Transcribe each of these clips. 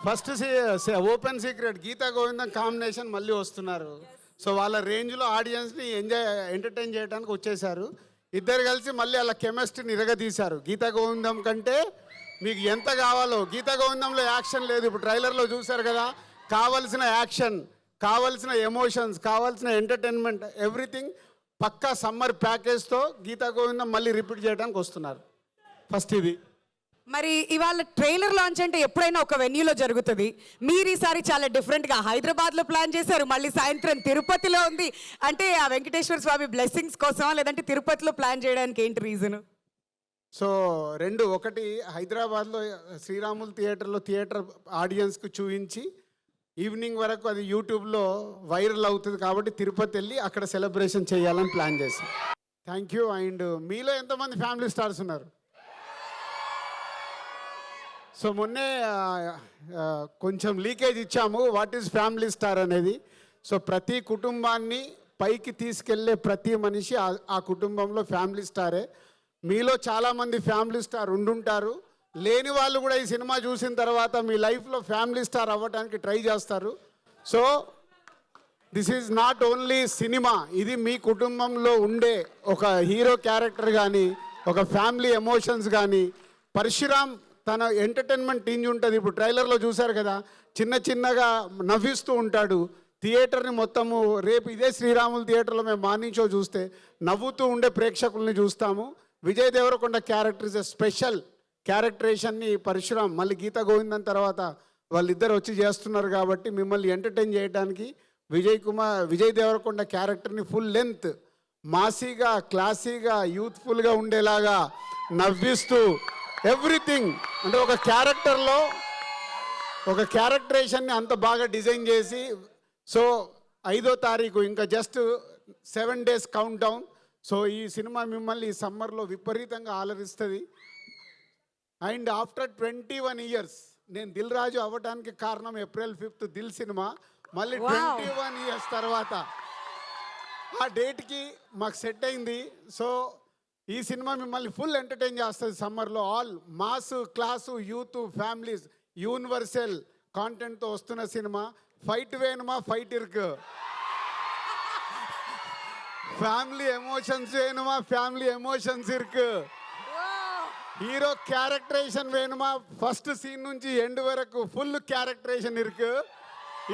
First open secret Gita గోవిందం combination మళ్ళీ వస్తున్నారు. So వాళ్ళ రేంజ్లో ఆడియన్స్ని ఎంటర్టైన్ చేయడానికి వచ్చేసారు. ఇద్దరు కలిసి మళ్ళీ వాళ్ళ కెమిస్ట్రీని ఇరగదీశారు. గీతా గోవిందం కంటే మీకు ఎంత కావాలో, గీతా గోవిందంలో యాక్షన్ లేదు. ఇప్పుడు ట్రైలర్లో చూశారు కదా, కావలసిన యాక్షన్, కావలసిన ఎమోషన్స్, కావాల్సిన ఎంటర్టైన్మెంట్, ఎవ్రీథింగ్ పక్కా సమ్మర్ ప్యాకేజ్తో గీతా గోవిందం మళ్ళీ రిపీట్ చేయడానికి వస్తున్నారు. ఫస్ట్ ఇది. మరి ఇవాళ ట్రైలర్ లాంచ్ అంటే ఎప్పుడైనా ఒక వెన్యూలో జరుగుతుంది. మీరు ఈసారి చాలా డిఫరెంట్గా హైదరాబాద్లో ప్లాన్ చేశారు, మళ్ళీ సాయంత్రం తిరుపతిలో ఉంది. అంటే ఆ వెంకటేశ్వర స్వామి బ్లెస్సింగ్స్ కోసం, లేదంటే తిరుపతిలో ప్లాన్ చేయడానికి ఏంటి రీజను? సో రెండు, ఒకటి హైదరాబాద్లో శ్రీరాములు థియేటర్ ఆడియన్స్కి చూపించి ఈవినింగ్ వరకు అది యూట్యూబ్లో వైరల్ అవుతుంది కాబట్టి తిరుపతి వెళ్ళి అక్కడ సెలబ్రేషన్ చేయాలని ప్లాన్ చేశాం. Thank you. అండ్ మీలో ఎంతమంది ఫ్యామిలీ స్టార్స్ ఉన్నారు? సో మొన్నే కొంచెం లీకేజ్ ఇచ్చాము, వాట్ ఈజ్ ఫ్యామిలీ స్టార్ అనేది. సో ప్రతి కుటుంబాన్ని పైకి తీసుకెళ్లే ప్రతి మనిషి ఆ కుటుంబంలో ఫ్యామిలీ స్టారే. మీలో చాలామంది ఫ్యామిలీ స్టార్ ఉండుంటారు. లేని వాళ్ళు కూడా ఈ సినిమా చూసిన తర్వాత మీ లైఫ్లో ఫ్యామిలీ స్టార్ అవ్వడానికి ట్రై చేస్తారు. So this is not only cinema, ఇది మీ కుటుంబంలో ఉండే ఒక హీరో క్యారెక్టర్ కానీ, ఒక ఫ్యామిలీ ఎమోషన్స్ కానీ. పరశురామ్ తన ఎంటర్టైన్మెంట్ టీంజ్ ఉంటుంది. ఇప్పుడు ట్రైలర్లో చూశారు కదా, చిన్నగా నవ్విస్తూ ఉంటాడు థియేటర్ని మొత్తము. రేపు ఇదే శ్రీరాములు థియేటర్లో మేము మార్నింగ్ షో చూస్తే నవ్వుతూ ఉండే ప్రేక్షకుల్ని చూస్తాము. Vijay Deverakonda character is a special క్యారెక్టరేషన్ని పరశురామ్ మళ్ళీ గీతా గోవిందం తర్వాత వాళ్ళిద్దరు వచ్చి చేస్తున్నారు కాబట్టి మిమ్మల్ని ఎంటర్టైన్ చేయడానికి విజయ్ దేవరకొండ క్యారెక్టర్ని ఫుల్ లెంత్ మాసీగా, క్లాసీగా, యూత్ఫుల్గా ఉండేలాగా నవ్విస్తూ ఎవ్రీథింగ్, అంటే ఒక క్యారెక్టర్లో ఒక క్యారెక్టరేషన్ని అంత బాగా డిజైన్ చేసి. సో 5వ తారీఖు ఇంకా just 7 days count down. So ఈ సినిమా మిమ్మల్ని ఈ సమ్మర్లో విపరీతంగా ఆలరిస్తుంది. అండ్ ఆఫ్టర్ 21 years నేను దిల్ రాజు అవ్వడానికి కారణం April 5th దిల్ సినిమా. మళ్ళీ 21 years తర్వాత ఆ డేట్కి మాకు సెట్ అయింది. సో ఈ సినిమా మిమ్మల్ని ఫుల్ ఎంటర్టైన్ చేస్తుంది సమ్మర్లో. All mass, class, youth, families, universal కాంటెంట్తో వస్తున్న సినిమా. ఫైట్ వేణుమా ఫైట్ ఇరుకు, ఫ్యామిలీ ఎమోషన్స్ వేణుమా ఫ్యామిలీ ఎమోషన్స్ ఇరుకు, హీరో క్యారెక్టరేషన్ వేణుమా ఫస్ట్ సీన్ నుంచి ఎండ్ వరకు ఫుల్ క్యారెక్టరేషన్ ఇరుకు.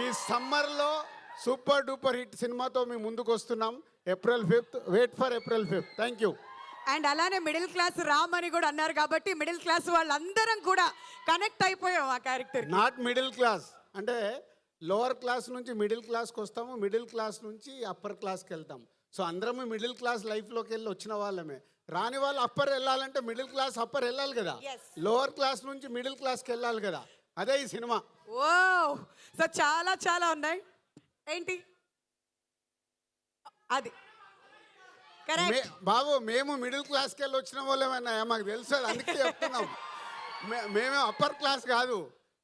ఈ సమ్మర్లో సూపర్ డూపర్ హిట్ సినిమాతో మేము ముందుకు వస్తున్నాం. April 5th, wait for April 5th. Thank you. And అలానే మిడిల్ క్లాస్ రామ్ అని కూడా అన్నారు కాబట్టి మిడిల్ క్లాస్ వాళ్ళందరం కూడా కనెక్ట్ అయిపోయాం ఆ క్యారెక్టర్. నాట్ మిడిల్ క్లాస్ అంటే లోవర్ క్లాస్ నుంచి మిడిల్ క్లాస్కి వస్తాము, మిడిల్ క్లాస్ నుంచి అప్పర్ క్లాస్కి వెళ్తాం. సో అందరము మిడిల్ క్లాస్ లైఫ్లోకి వెళ్ళి వచ్చిన వాళ్ళమే. రాని వాళ్ళు అప్పర్ వెళ్ళాలంటే మిడిల్ క్లాస్ అప్పర్ వెళ్ళాలి కదా, లోవర్ క్లాస్ నుంచి మిడిల్ క్లాస్కి వెళ్ళాలి కదా. అదే ఈ సినిమా. ఓ సో చాలా ఉన్నాయి. ఏంటి అది బాబు, మేము మిడిల్ క్లాస్కి వెళ్ళి వచ్చిన వాళ్ళేమన్నా మాకు తెలుసు, అందుకే చెప్తున్నాం. మేమే అప్పర్ క్లాస్ కాదు.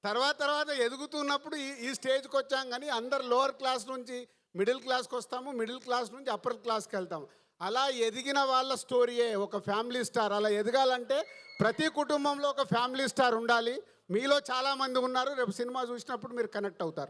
తర్వాత ఎదుగుతున్నప్పుడు ఈ స్టేజ్కి వచ్చాం. కానీ అందరు లోవర్ క్లాస్ నుంచి మిడిల్ క్లాస్కి వస్తాము, మిడిల్ క్లాస్ నుంచి అప్పర్ క్లాస్కి వెళ్తాము. అలా ఎదిగిన వాళ్ళ స్టోరీయే ఒక ఫ్యామిలీ స్టార్. అలా ఎదగాలంటే ప్రతి కుటుంబంలో ఒక ఫ్యామిలీ స్టార్ ఉండాలి. మీలో చాలామంది ఉన్నారు. రేపు సినిమా చూసినప్పుడు మీరు కనెక్ట్ అవుతారు.